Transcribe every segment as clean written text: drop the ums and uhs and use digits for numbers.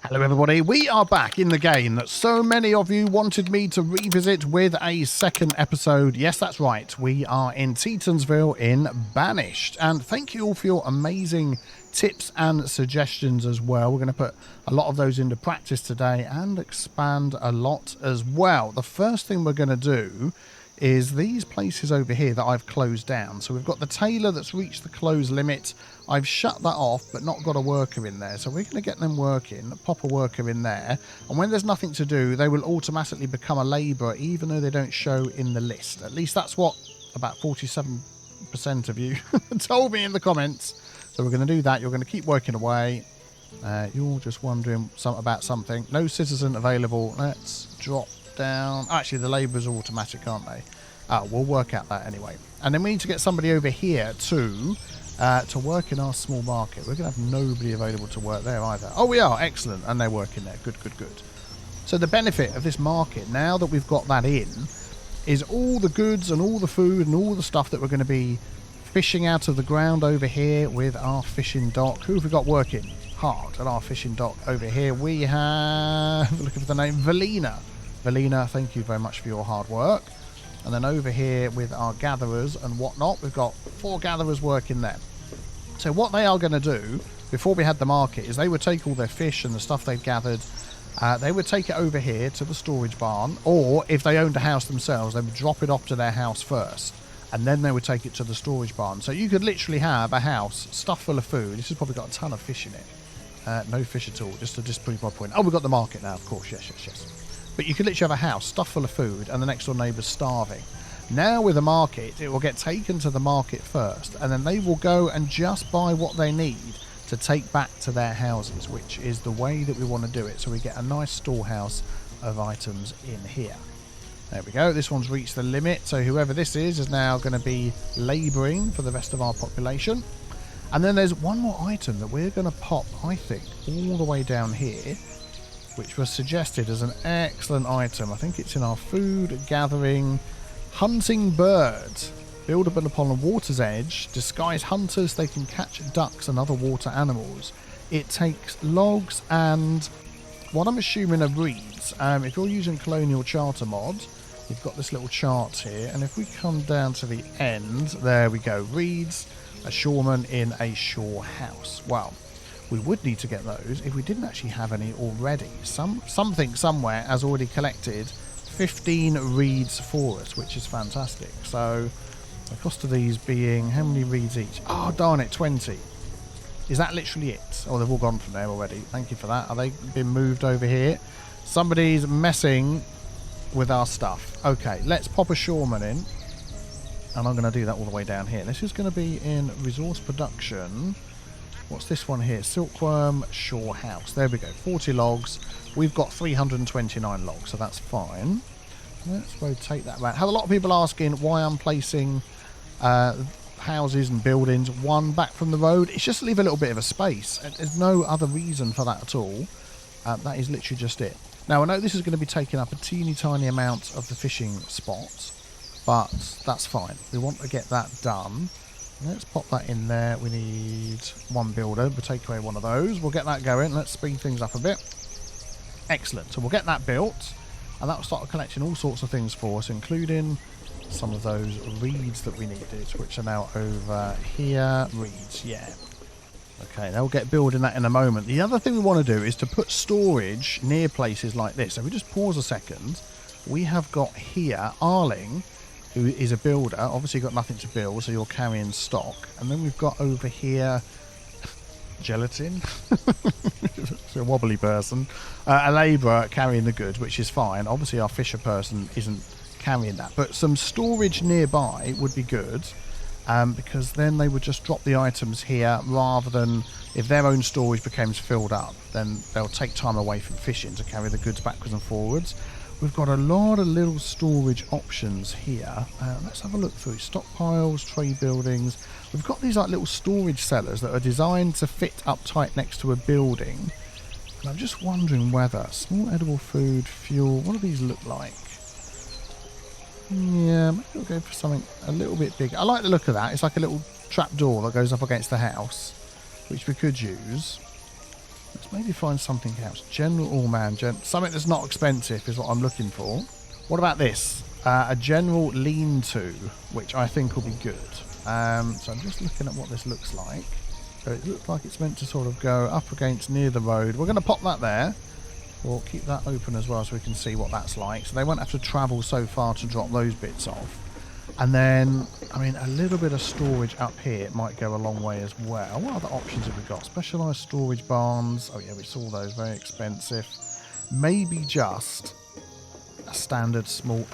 Hello everybody, we are back in the game that so many of you wanted me to revisit with a second episode. Yes, that's right, we are in Teetonsville in Banished, and thank you all for your amazing tips and suggestions as well. We're going to put a lot of those into practice today and expand a lot as well. The first thing we're going to do is these places over here that I've closed down. So we've got the tailor that's reached the close limit. I've shut that off but not got a worker in there, so we're going to get them working, pop a worker in there, and when there's nothing to do they will automatically become a labourer even though they don't show in the list. At least that's what about 47% of you told me in the comments. So we're going to do that. You're going to keep working away. You're just wondering about something. No citizen available. Let's drop down. Actually, the labourers are automatic, aren't they? We'll work out that anyway. And then we need to get somebody over here to work in our small market. We're going to have nobody available to work there either. Oh, we are. Excellent. And they're working there. Good, good, good. So the benefit of this market, now that we've got that in, is all the goods and all the food and all the stuff that we're going to be fishing out of the ground over here with our fishing dock. Who have we got working hard at our fishing dock over here? We have, looking for the name, Valina. Valina, thank you very much for your hard work. And then over here with our gatherers and whatnot, we've got 4 gatherers working there. So what they are going to do before we had the market is they would take all their fish and the stuff they've gathered, they would take it over here to the storage barn, or if they owned a house themselves, they would drop it off to their house first, and then they would take it to the storage barn. So you could literally have a house stuffed full of food. This has probably got a ton of fish in it. No fish at all, just to disprove my point. Oh, we've got the market now, of course. Yes, yes, yes. But you could literally have a house stuffed full of food and the next door neighbour's starving. Now with the market, it will get taken to the market first, and then they will go and just buy what they need to take back to their houses, which is the way that we want to do it. So we get a nice storehouse of items in here. There we go. This one's reached the limit. So whoever this is now going to be labouring for the rest of our population. And then there's one more item that we're going to pop, I think, all the way down here, which was suggested as an excellent item. I think it's in our food gathering. Hunting birds. Buildable upon a water's edge. Disguise hunters. They can catch ducks and other water animals. It takes logs and what I'm assuming are reeds. If you're using Colonial Charter mod, you've got this little chart here. And if we come down to the end, there we go. Reeds, a shoreman in a shore house. Wow. We would need to get those if we didn't actually have any already. Something somewhere has already collected 15 reeds for us, which is fantastic. So the cost of these being, how many reeds each? Oh, darn it, 20. Is that literally it? Oh, they've all gone from there already. Thank you for that. Are they been moved over here? Somebody's messing with our stuff. Okay, let's pop a shoreman in. And I'm going to do that all the way down here. This is going to be in resource production. What's this one here? Silkworm Shore House. There we go. 40 logs. We've got 329 logs, so that's fine. Let's rotate that around. Had a lot of people asking why I'm placing houses and buildings one back from the road. It's just to leave a little bit of a space. There's no other reason for that at all. That is literally just it. Now, I know this is going to be taking up a teeny tiny amount of the fishing spot, but that's fine. We want to get that done. Let's pop that in there. We need one builder. We'll take away one of those. We'll get that going. Let's speed things up a bit. Excellent. So we'll get that built, and that will start collecting all sorts of things for us, including some of those reeds that we needed, which are now over here. Reeds, yeah. Okay, they'll get building that in a moment. The other thing we want to do is to put storage near places like this. So if we just pause a second, we have got here Arling, who is a builder. Obviously got nothing to build, so you're carrying stock. And then we've got over here Gelatin. It's a wobbly person. A labourer carrying the goods, which is fine. Obviously our fisher person isn't carrying that. But some storage nearby would be good, because then they would just drop the items here rather than, if their own storage becomes filled up, then they'll take time away from fishing to carry the goods backwards and forwards. We've got a lot of little storage options here. Let's have a look through. Stockpiles, trade buildings. We've got these like little storage cellars that are designed to fit up tight next to a building. And I'm just wondering whether small edible food, fuel, what do these look like? Yeah, maybe we'll go for something a little bit bigger. I like the look of that. It's like a little trap door that goes up against the house, which we could use. Let's maybe find something else. General, oh man, something that's not expensive is what I'm looking for. What about this? A general lean-to, which I think will be good. So I'm just looking at what this looks like. So it looks like it's meant to sort of go up against near the road. We're going to pop that there. We'll keep that open as well so we can see what that's like. So they won't have to travel so far to drop those bits off. And then, I mean, a little bit of storage up here might go a long way as well. What other options have we got? Specialised storage barns. Oh yeah, we saw those. Very expensive. Maybe just a standard small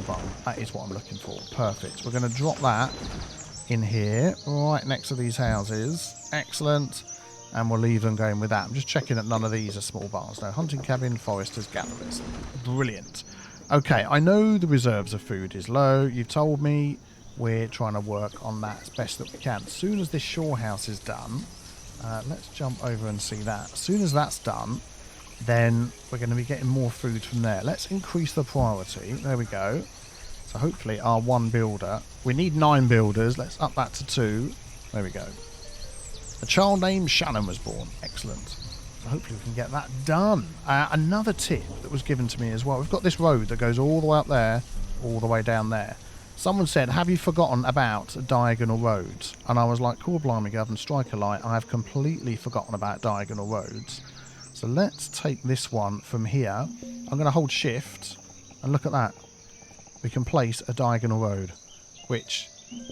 barn. That is what I'm looking for. Perfect. We're going to drop that in here, right next to these houses. Excellent. And we'll leave them going with that. I'm just checking that none of these are small barns. No, hunting cabin, foresters, gatherers. Brilliant. Okay, I know the reserves of food is low. You've told me we're trying to work on that as best that we can. As soon as this shore house is done, let's jump over and see that. As soon as that's done, then we're going to be getting more food from there. Let's increase the priority. There we go. So hopefully our one builder, we need 9 builders. Let's up that to 2. There we go. A child named Shannon was born. Excellent. So hopefully we can get that done. Another tip that was given to me as well. We've got this road that goes all the way up there, all the way down there. Someone said, have you forgotten about diagonal roads? And I was like, cool, blimey, Gov, and strike a light. I have completely forgotten about diagonal roads. So let's take this one from here. I'm going to hold shift and look at that. We can place a diagonal road, which,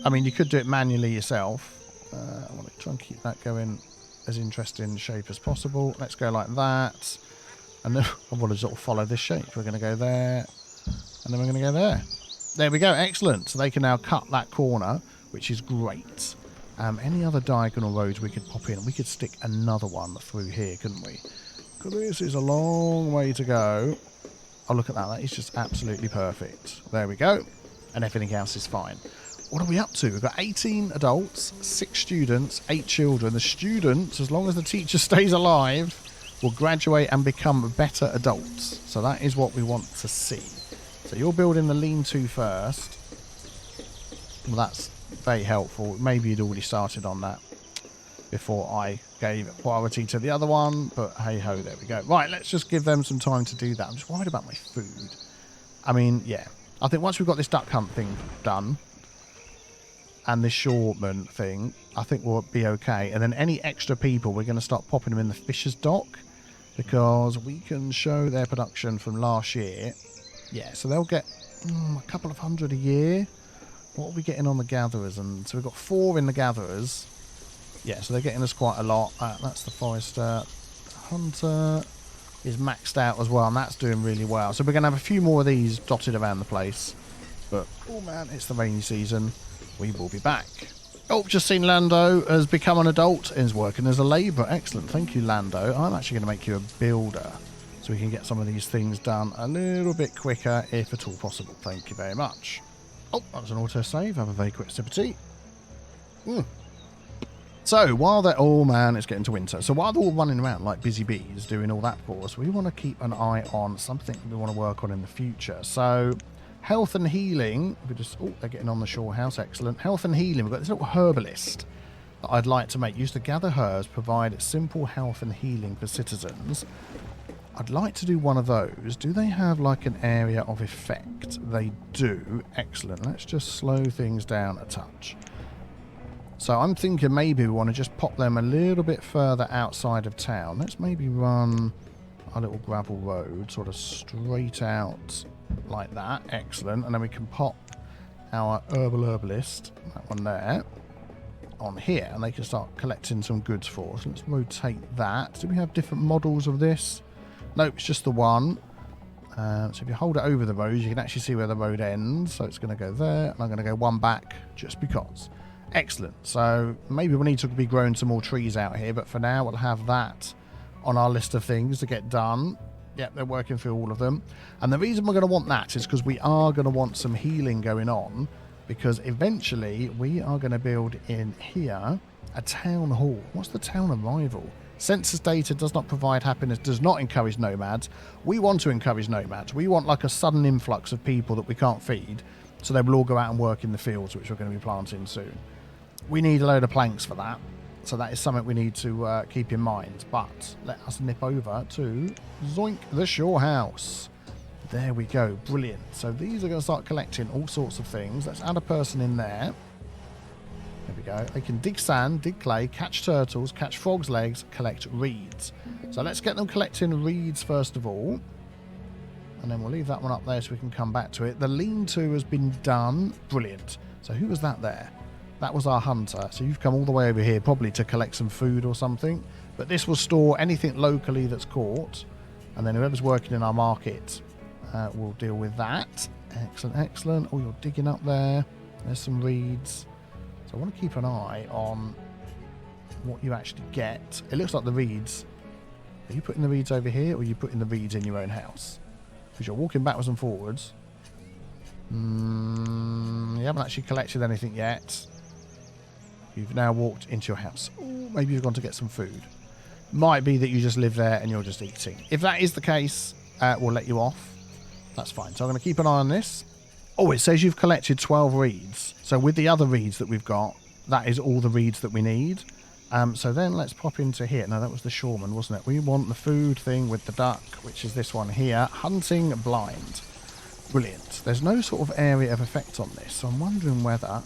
I mean, you could do it manually yourself. I want to try and keep that going as interesting shape as possible. Let's go like that. And then I want to sort of follow this shape. We're going to go there. And then we're going to go there. There we go. Excellent. So they can now cut that corner, which is great. Any other diagonal roads we could pop in? We could stick another one through here, couldn't we? Because this is a long way to go. Oh, look at that. That is just absolutely perfect. There we go. And everything else is fine. What are we up to? We've got 18 adults, 6 students, 8 children. The students, as long as the teacher stays alive, will graduate and become better adults. So that is what we want to see. So you're building the lean-to first. Well, that's very helpful. Maybe you'd already started on that before I gave priority to the other one. But hey-ho, there we go. Right, let's just give them some time to do that. I'm just worried about my food. I mean, yeah. I think once we've got this duck hunt thing done, and this shoreman thing, I think we'll be okay. And then any extra people, we're going to start popping them in the fisher's dock, because we can show their production from last year. Yeah, so they'll get a couple of hundred a year. What are we getting on the gatherers? And so we've got 4 in the gatherers. Yeah, so they're getting us quite a lot. That's the forester. Hunter is maxed out as well, and that's doing really well. So we're going to have a few more of these dotted around the place. But, oh man, it's the rainy season. We will be back. Oh, just seen Lando has become an adult and is working as a labourer. Excellent. Thank you, Lando. I'm actually going to make you a builder so we can get some of these things done a little bit quicker, if at all possible. Thank you very much. Oh, that was an autosave. Have a very quick sip of tea. So, while they're... Oh, man, it's getting to winter. So, while they're all running around like busy bees doing all that for us, we want to keep an eye on something we want to work on in the future. So... health and healing. We just, oh, they're getting on the shore house. Excellent. Health and healing. We've got this little herbalist that I'd like to make. Used to gather herbs, provide simple health and healing for citizens. I'd like to do one of those. Do they have like an area of effect? They do. Excellent. Let's just slow things down a touch. So I'm thinking maybe we want to just pop them a little bit further outside of town. Let's maybe run a little gravel road sort of straight out like that. Excellent. And then we can pop our herbalist, that one there, on here, and they can start collecting some goods for us. Let's rotate that. Do we have different models of this? Nope, it's just the one. So if you hold it over the road, you can actually see where the road ends. So it's going to go there, and I'm going to go one back just because. Excellent. So maybe we need to be growing some more trees out here, but for now we'll have that on our list of things to get done. Yep, they're working through all of them. And the reason we're going to want that is because we are going to want some healing going on, because eventually we are going to build in here a town hall. What's the town arrival? Census data does not provide happiness, does not encourage nomads. We want to encourage nomads. We want like a sudden influx of people that we can't feed, so they will all go out and work in the fields, which we're going to be planting soon. We need a load of planks for that. So that is something we need to keep in mind. But let us nip over to Zoink, the Shore House. There we go. Brilliant. So these are going to start collecting all sorts of things. Let's add a person in there. There we go. They can dig sand, dig clay, catch turtles, catch frogs' legs, collect reeds. So let's get them collecting reeds first of all. And then we'll leave that one up there so we can come back to it. The lean-to has been done. Brilliant. So who was that there? That was our hunter. So you've come all the way over here probably to collect some food or something. But this will store anything locally that's caught. And then whoever's working in our market will deal with that. Excellent, excellent. Oh, you're digging up there. There's some reeds. So I want to keep an eye on what you actually get. It looks like the reeds. Are you putting the reeds over here or are you putting the reeds in your own house? Because you're walking backwards and forwards. You haven't actually collected anything yet. You've now walked into your house. Ooh, maybe you've gone to get some food. Might be that you just live there and you're just eating. If that is the case, we'll let you off. That's fine. So I'm going to keep an eye on this. Oh, it says you've collected 12 reeds. So with the other reeds that we've got, that is all the reeds that we need. So then let's pop into here. No, that was the shoreman, wasn't it? We want the food thing with the duck, which is this one here. Hunting blind. Brilliant. There's no sort of area of effect on this. So I'm wondering whether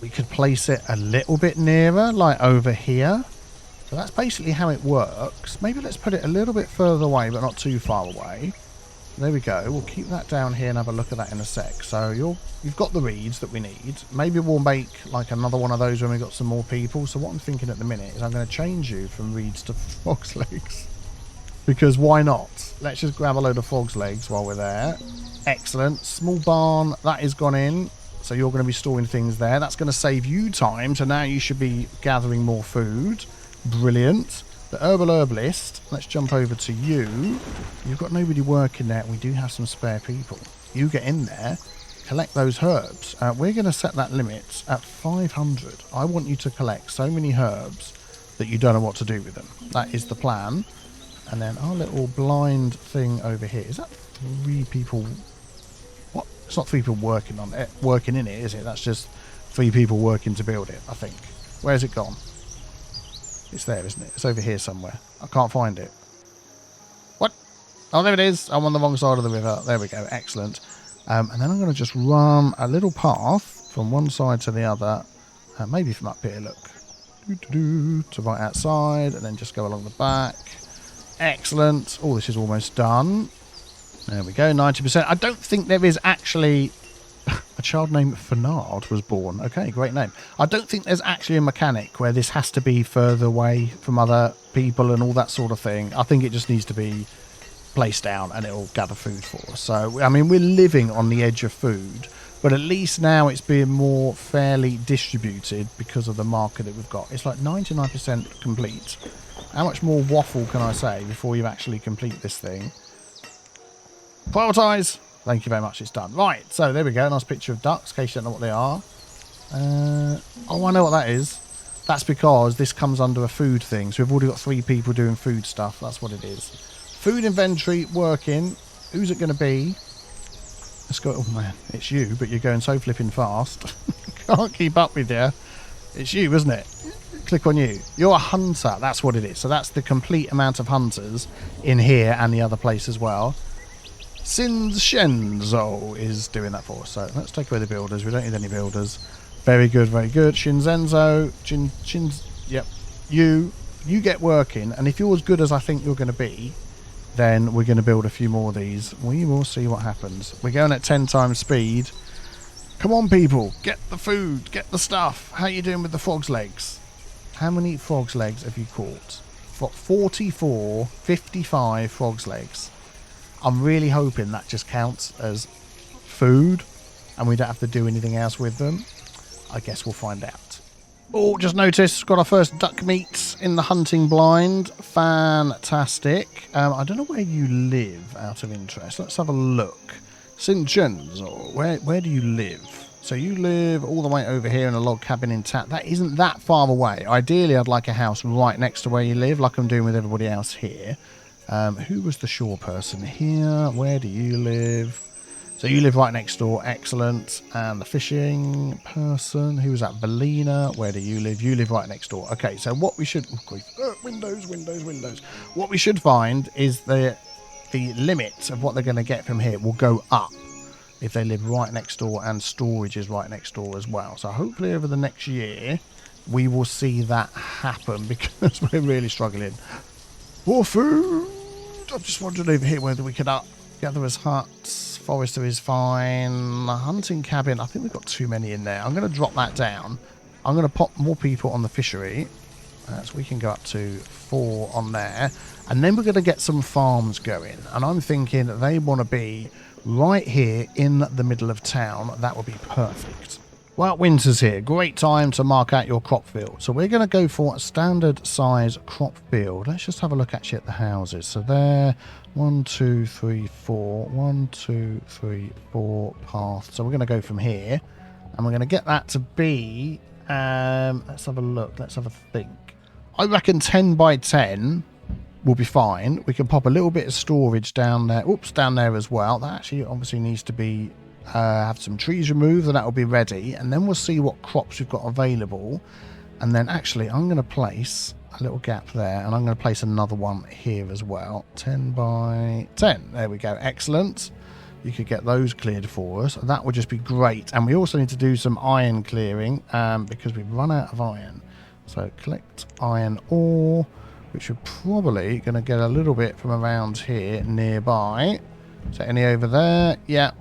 we could place it a little bit nearer, like over here. So that's basically how it works. Maybe let's put it a little bit further away, but not too far away. There we go. We'll keep that down here and have a look at that in a sec. So you've got the reeds that we need. Maybe we'll make like another one of those when we've got some more people. So what I'm thinking at the minute is I'm going to change you from reeds to frog's legs. Because why not? Let's just grab a load of frog's legs while we're there. Excellent. Small barn. That is gone in. So you're going to be storing things there. That's going to save you time. So now you should be gathering more food. Brilliant. The herbalist. Let's jump over to you. You've got nobody working there. We do have some spare people. You get in there. Collect those herbs. We're going to set that limit at 500. I want you to collect so many herbs that you don't know what to do with them. That is the plan. And then our little blind thing over here. Is that 3 people? What? It's not 3 people working on it, working in it, is it? That's just 3 people working to build it, I think. Where's it gone? It's there, isn't it? It's over here somewhere. I can't find it. What? Oh, there it is. I'm on the wrong side of the river. There we go. Excellent. And then I'm going to just run a little path from one side to the other. Maybe from up here, look. To right outside. And then just go along the back. Excellent. Oh, this is almost done. There we go, 90%. I don't think there is actually... A child named Fernard was born. Okay, great name. I don't think there's actually a mechanic where this has to be further away from other people and all that sort of thing. I think it just needs to be placed down and it'll gather food for us. So, I mean, we're living on the edge of food, but at least now it's being more fairly distributed because of the marker that we've got. It's like 99% complete. How much more waffle can I say before you actually complete this thing? Prioritise. Thank you very much. It's done. Right. So there we go. Nice picture of ducks, in case you don't know what they are. Oh, I know what that is. That's because this comes under a food thing. So we've already got 3 people doing food stuff. That's what it is. Food inventory working. Who's it going to be? Let's go. Oh, man. It's you, but you're going so flipping fast. Can't keep up with you. It's you, isn't it? Click on you. You're a hunter. That's what it is. So that's the complete amount of hunters in here and the other place as well. Shinzenzo is doing that for us. So let's take away the builders. We don't need any builders. Very good, very good. Shinzenzo. Yep. You get working. And if you're as good as I think you're going to be, then we're going to build a few more of these. We will see what happens. We're going at 10 times speed. Come on, people. Get the food. Get the stuff. How are you doing with the frog's legs? How many frog's legs have you caught? 44, 55 frog's legs. I'm really hoping that just counts as food and we don't have to do anything else with them. I guess we'll find out. Oh, just noticed, got our first duck meat in the hunting blind. Fantastic. I don't know where you live, out of interest. Let's have a look. St. John's, where do you live? So you live all the way over here in a log cabin in Tat. That isn't that far away. Ideally, I'd like a house right next to where you live, like I'm doing with everybody else here. Who was the shore person here? Where do you live? So you live right next door. Excellent. And the fishing person, who was that? Belina, where do you live? You live right next door. Okay, so what we should... windows. What we should find is the limit of what they're going to get from here will go up if they live right next door, and storage is right next door as well. So hopefully over the next year, we will see that happen, because we're really struggling for food. I'm just wondering over here whether we could up gatherer's huts. Forester is fine. Hunting cabin, I think we've got too many in there. I'm going to drop that down. I'm going to pop more people on the fishery, so we can go up to 4 on there, and then we're going to get some farms going, and I'm thinking that they want to be right here in the middle of town. That would be perfect. Well, winter's here. Great time to mark out your crop field. So we're going to go for a standard size crop field. Let's just have a look actually at the houses. So there, 1, 2, 3, 4. 1, 2, 3, 4 paths. So we're going to go from here, and we're going to get that to be, let's have a look. Let's have a think. I reckon 10 by 10 will be fine. We can pop a little bit of storage down there. Oops, down there as well. That actually obviously needs to be... have some trees removed, and that will be ready, and then we'll see what crops we've got available. And then actually I'm going to place a little gap there, and I'm going to place another one here as well. 10 by 10, there we go. Excellent. You could get those cleared for us. That would just be great. And we also need to do some iron clearing, because we've run out of iron. So collect iron ore, which we're probably going to get a little bit from around here nearby. So any over there? Yeah.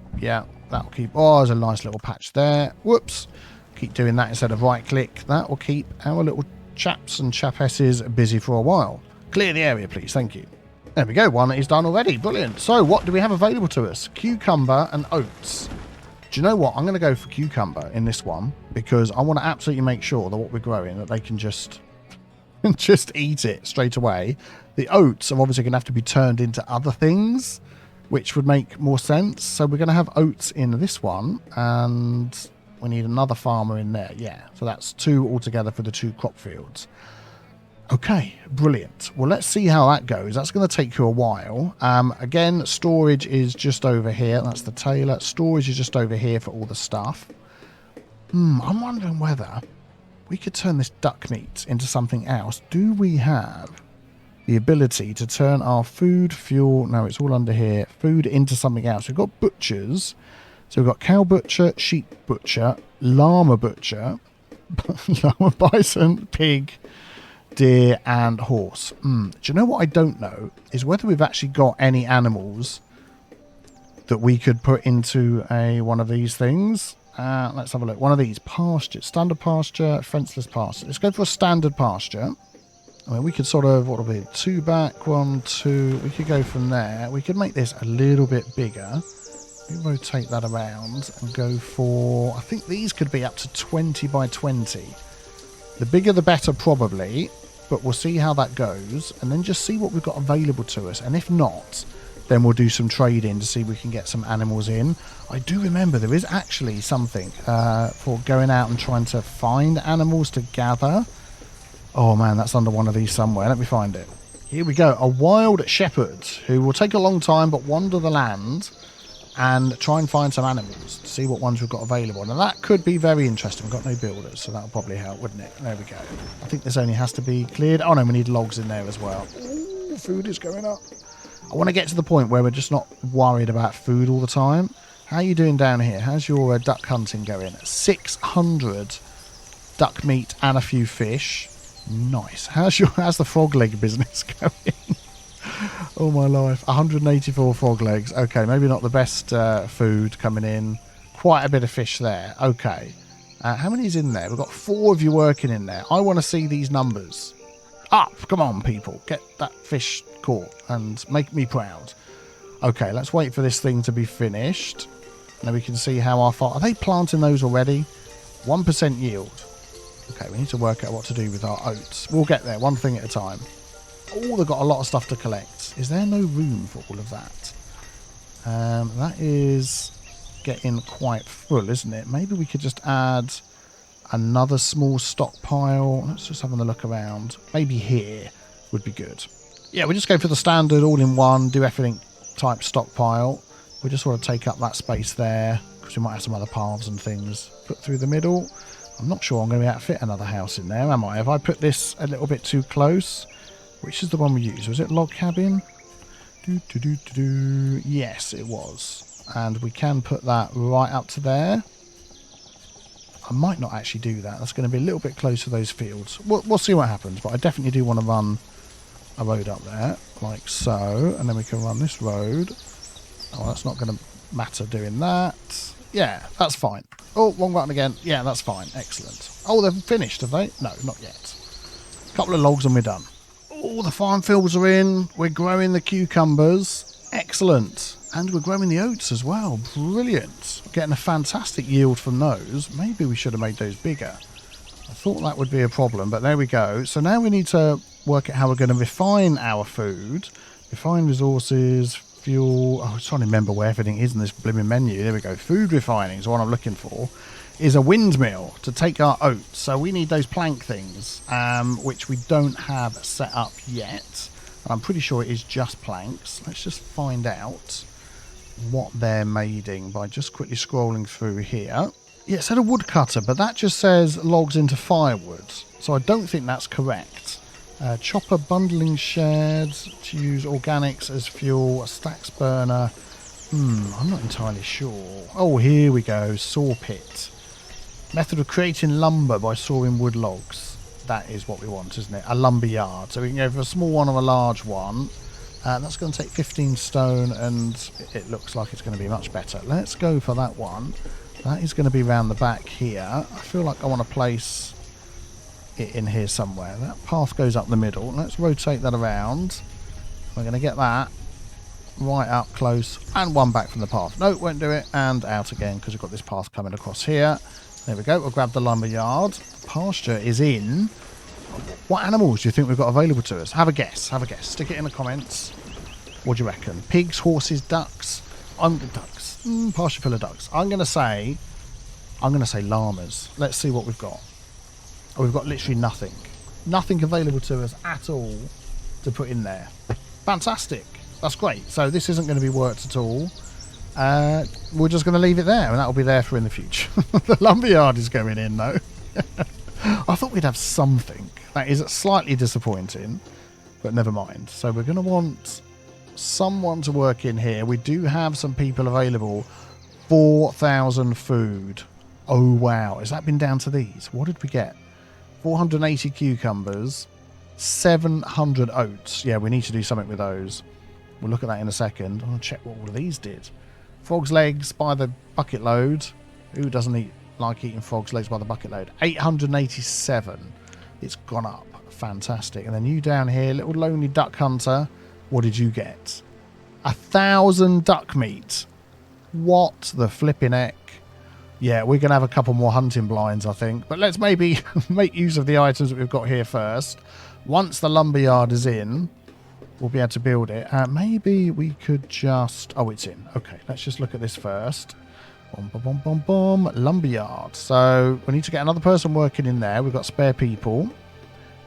That'll keep... Oh, there's a nice little patch there. Whoops. Keep doing that instead of right click. That will keep our little chaps and chapesses busy for a while. Clear the area, please. Thank you. There we go. One is done already. Brilliant. So what do we have available to us? Cucumber and oats. Do you know what? I'm going to go for cucumber in this one, because I want to absolutely make sure that what we're growing, that they can just eat it straight away. The oats are obviously going to have to be turned into other things, which would make more sense. So we're going to have oats in this one, and we need another farmer in there. Yeah, so that's 2 altogether for the 2 crop fields. Okay, brilliant. Well, let's see how that goes. That's going to take you a while. Again, storage is just over here. That's the tailor. Storage is just over here for all the stuff. I'm wondering whether we could turn this duck meat into something else. Do we have the ability to turn our food, fuel... No, it's all under here. Food into something else. We've got butchers. So we've got cow butcher, sheep butcher, llama butcher, llama, bison, pig, deer, and horse. Do you know what I don't know? Is whether we've actually got any animals that we could put into one of these things. Let's have a look. One of these. Pasture. Standard pasture, fenceless pasture. Let's go for a standard pasture. I mean, we could sort of, what will be 2 back, 1, 2. We could go from there. We could make this a little bit bigger. We rotate that around and go for, I think these could be up to 20 by 20. The bigger the better probably, but we'll see how that goes, and then just see what we've got available to us. And if not, then we'll do some trading to see if we can get some animals in. I do remember there is actually something for going out and trying to find animals to gather. Oh man, that's under one of these somewhere. Let me find it. Here we go. A wild shepherd who will take a long time but wander the land and try and find some animals to see what ones we've got available. Now that could be very interesting. We've got no builders, so that'll probably help, wouldn't it? There we go. I think this only has to be cleared. Oh no, we need logs in there as well. Ooh, food is going up. I want to get to the point where we're just not worried about food all the time. How are you doing down here? How's your duck hunting going? 600 duck meat and a few fish. Nice. How's the frog leg business going? Oh my life. 184 frog legs. Okay, maybe not the best food coming in. Quite a bit of fish there. Okay. How many is in there? We've got 4 of you working in there. I want to see these numbers. Up. Come on, people. Get that fish caught and make me proud. Okay, let's wait for this thing to be finished. Now we can see how our farm... Are they planting those already? 1% yield. Okay, we need to work out what to do with our oats. We'll get there, one thing at a time. Oh, they've got a lot of stuff to collect. Is there no room for all of that? That is getting quite full, isn't it? Maybe we could just add another small stockpile. Let's just have a look around. Maybe here would be good. Yeah, we just go for the standard all-in-one, do everything type stockpile. We just want to take up that space there because we might have some other paths and things put through the middle. I'm not sure I'm going to be able to fit another house in there, am I? Have I put this a little bit too close? Which is the one we used? Was it log cabin? Yes, it was. And we can put that right up to there. I might not actually do that. That's going to be a little bit close to those fields. We'll see what happens, but I definitely do want to run a road up there, like so. And then we can run this road. Oh, that's not going to matter doing that. Yeah, that's fine. Oh, wrong button again. Yeah, that's fine. Excellent. Oh, they've finished, have they? No, not yet. A couple of logs and we're done. Oh, the farm fields are in. We're growing the cucumbers. Excellent. And we're growing the oats as well. Brilliant. Getting a fantastic yield from those. Maybe we should have made those bigger. I thought that would be a problem, but there we go. So now we need to work out how we're going to refine our food. Refine resources, fuel. Oh, I was trying to remember where everything is in this blooming menu. There we go. Food refining is what I'm looking for. Is a windmill to take our oats. So we need those plank things, which we don't have set up yet. I'm pretty sure it is just planks. Let's just find out what they're mading by just quickly scrolling through here. Yeah, it said a woodcutter, but that just says logs into firewood. So I don't think that's correct. Chopper bundling shed to use organics as fuel. A stacks burner. I'm not entirely sure. Oh, here we go. Saw pit. Method of creating lumber by sawing wood logs. That is what we want, isn't it? A lumber yard. So we can go for a small one or a large one. That's going to take 15 stone, and it looks like it's going to be much better. Let's go for that one. That is going to be round the back here. I feel like I want to place it in here somewhere. That path goes up the middle. Let's rotate that around. We're going to get that right up close, and one back from the path. No, won't do it. And out again because we've got this path coming across here. There we go. We'll grab the lumber yard. Pasture is in. What animals do you think we've got available to us? Have a guess. Have a guess. Stick it in the comments. What do you reckon? Pigs, horses, ducks? Ducks. Pasture full of ducks. I'm going to say llamas. Let's see what we've got. Oh, we've got literally nothing. Nothing available to us at all to put in there. Fantastic. That's great. So this isn't going to be worked at all. We're just going to leave it there, and that'll be there for in the future. The lumberyard is going in, though. I thought we'd have something. That is slightly disappointing, but never mind. So we're going to want someone to work in here. We do have some people available. 4,000 food. Oh, wow. Has that been down to these? What did we get? 480 cucumbers, 700 oats. Yeah, we need to do something with those. We'll look at that in a second. I'll check what all of these did. Frog's legs by the bucket load. Who doesn't like eating frog's legs by the bucket load? 887. It's gone up. Fantastic. And then you down here, little lonely duck hunter. What did you get? 1,000 duck meat. What the flipping heck? Yeah, we're going to have a couple more hunting blinds, I think. But let's maybe make use of the items that we've got here first. Once the lumberyard is in, we'll be able to build it. Maybe we could just... Oh, it's in. Okay, let's just look at this first. Boom, boom, boom, boom, boom. Lumberyard. So we need to get another person working in there. We've got spare people.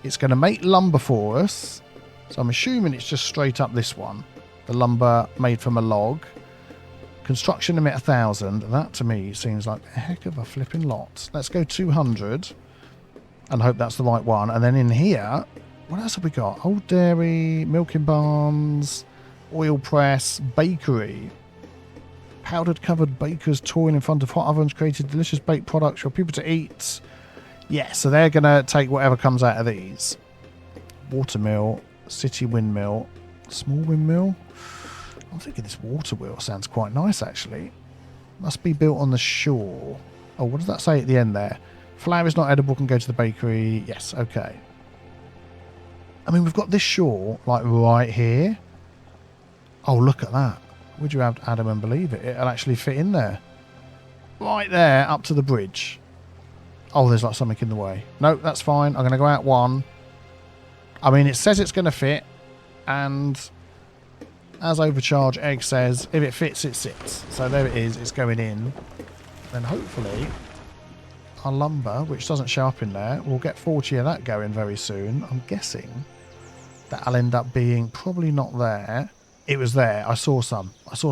It's going to make lumber for us. So I'm assuming it's just straight up this one. The lumber made from a log. Construction limit 1,000. That to me seems like a heck of a flipping lot. Let's go 200 and hope that's the right one. And then in here, what else have we got? Old dairy, milking barns, oil press, bakery. Powdered covered bakers toil in front of hot ovens, created delicious baked products for people to eat. Yeah, so they're going to take whatever comes out of these. Watermill, city windmill, small windmill. I'm thinking this water wheel sounds quite nice, actually. Must be built on the shore. Oh, what does that say at the end there? Flour is not edible, can go to the bakery. Yes, okay. I mean, we've got this shore, like, right here. Oh, look at that. Would you have Adam and believe it? It'll actually fit in there. Right there, up to the bridge. Oh, there's like something in the way. No, that's fine. I'm going to go out one. I mean, it says it's going to fit, and... as Overcharge Egg says, if it fits, it sits. So there it is. It's going in. Then hopefully our lumber, which doesn't show up in there, we'll get 40 of that going very soon. I'm guessing that'll end up being probably not there. It was there. I saw some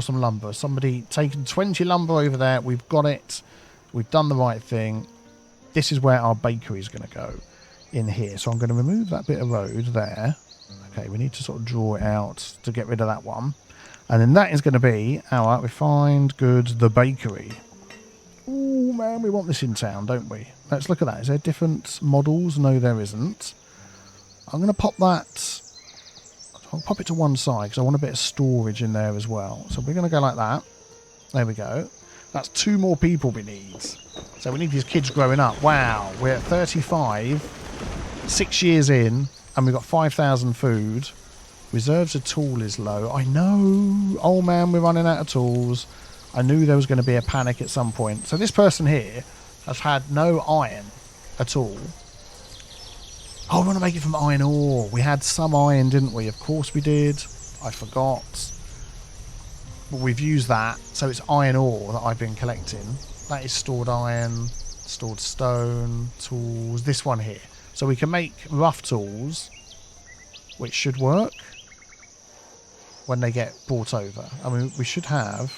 lumber. Somebody taken 20 lumber over there. We've got it. We've done the right thing. This is where our bakery is going to go, in here. So I'm going to remove that bit of road there. Okay, we need to sort of draw it out to get rid of that one. And then that is going to be our refined goods, the bakery. Oh man, we want this in town, don't we? Let's look at that. Is there different models? No, there isn't. I'm going to pop that. I'll pop it to one side because I want a bit of storage in there as well. So we're going to go like that. There we go. That's 2 more people we need. So we need these kids growing up. Wow, we're at 35, 6 years in, and we've got 5,000 food. Reserves of tool is low. I know. Oh man, we're running out of tools. I knew there was going to be a panic at some point. So this person here has had no iron at all. Oh, we want to make it from iron ore. We had some iron, didn't we? Of course we did. I forgot. But we've used that. So it's iron ore that I've been collecting. That is stored iron, stored stone, tools. This one here. So we can make rough tools, which should work when they get brought over. I mean, we should have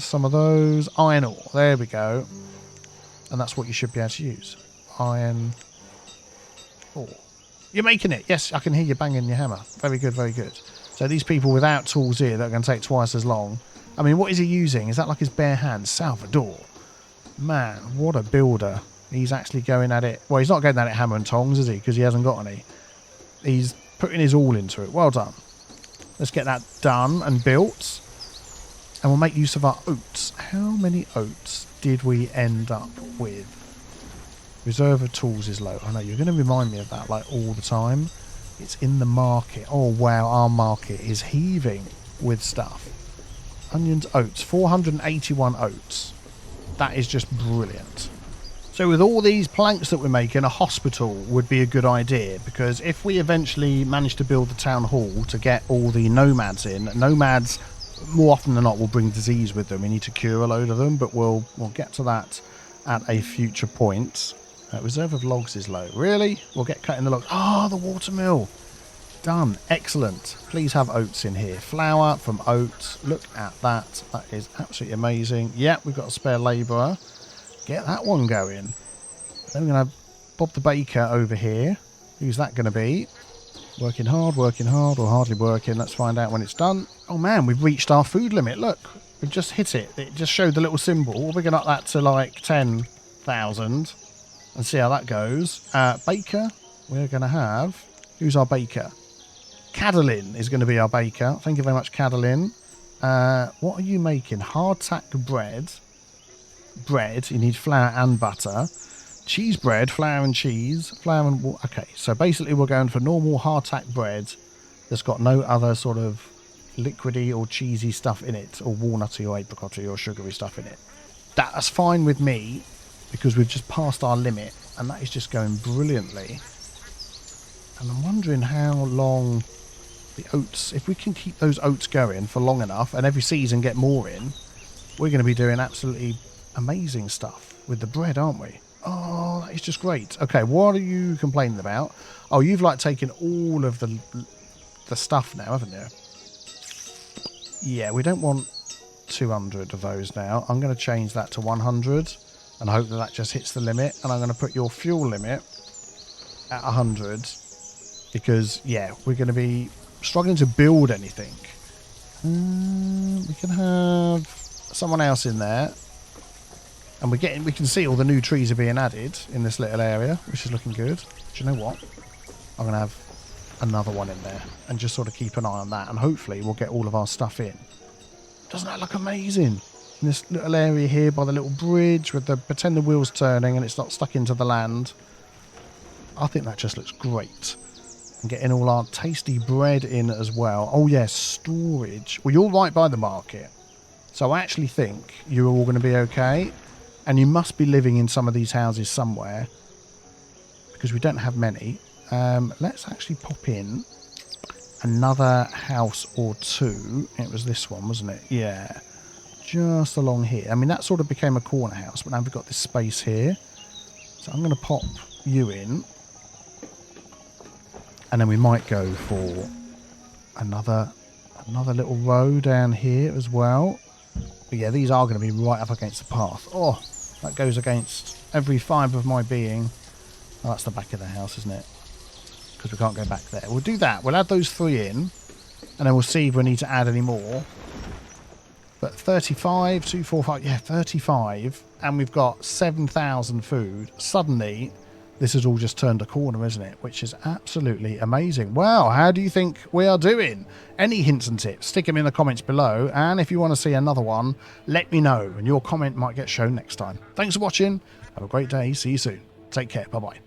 some of those. Iron ore. There we go. And that's what you should be able to use. Iron ore. You're making it. Yes, I can hear you banging your hammer. Very good, very good. So these people without tools here that are going to take twice as long. I mean, what is he using? Is that like his bare hands? Salvador. Man, what a builder. He's actually going at it. Well, he's not going at it hammer and tongs, is he? Because he hasn't got any. He's putting his all into it. Well done. Let's get that done and built. And we'll make use of our oats. How many oats did we end up with? Reserve of tools is low. I know, you're going to remind me of that like all the time. It's in the market. Oh, wow. Our market is heaving with stuff. Onions, oats. 481 oats. That is just brilliant. So with all these planks that we're making, a hospital would be a good idea, because if we eventually manage to build the town hall to get all the nomads in, nomads more often than not will bring disease with them. We need to cure a load of them, but we'll get to that at a future point. Reserve of logs is low. Really? We'll get cutting the logs. Ah, the watermill. Done. Excellent. Please have oats in here. Flour from oats. Look at that. That is absolutely amazing. Yeah, we've got a spare labourer. Get that one going. Then we're going to have Bob the Baker over here. Who's that going to be? Working hard, or hardly working. Let's find out when it's done. Oh man, we've reached our food limit. Look, we've just hit it. It just showed the little symbol. We're going to up that to like 10,000 and see how that goes. Baker, we're going to have... Who's our baker? Cadelin is going to be our baker. Thank you very much, Cadelin. What are you making? Hardtack bread. Bread, you need flour and butter. Cheese bread, flour and cheese, flour and water. Okay, so basically we're going for normal hardtack bread that's got no other sort of liquidy or cheesy stuff in it, or walnutty or apricotty or sugary stuff in it. That's fine with me, because we've just passed our limit, and that is just going brilliantly. And I'm wondering how long the oats, if we can keep those oats going for long enough, and every season get more in, we're going to be doing absolutely amazing stuff with the bread, aren't we? Oh, that is just great. Okay, what are you complaining about? Oh, you've like taken all of the stuff now, haven't you? Yeah, we don't want 200 of those now. I'm going to change that to 100 and hope that that just hits the limit. And I'm going to put your fuel limit at 100 because, yeah, we're going to be struggling to build anything. We can have someone else in there. And we can see all the new trees are being added in this little area, which is looking good. Do you know what? I'm going to have another one in there and just sort of keep an eye on that. And hopefully we'll get all of our stuff in. Doesn't that look amazing? In this little area here by the little bridge with the pretend the wheel's turning and it's not stuck into the land. I think that just looks great. And getting all our tasty bread in as well. Oh yes, storage. Well, you're right by the market. So I actually think you're all going to be okay. And you must be living in some of these houses somewhere, because we don't have many. Let's actually pop in another house or two. It was this one, wasn't it? Yeah. Just along here. I mean, that sort of became a corner house, but now we've got this space here. So I'm going to pop you in. And then we might go for Another little row down here as well. But yeah, these are going to be right up against the path. Oh, that goes against every fibre of my being. Oh, that's the back of the house, isn't it? Because we can't go back there. We'll do that. We'll add those 3 in. And then we'll see if we need to add any more. But 35, 2, 4, 5, yeah, 35. And we've got 7,000 food. Suddenly, this has all just turned a corner, isn't it? Which is absolutely amazing. Wow, how do you think we are doing? Any hints and tips, stick them in the comments below. And if you want to see another one, let me know. And your comment might get shown next time. Thanks for watching. Have a great day. See you soon. Take care. Bye-bye.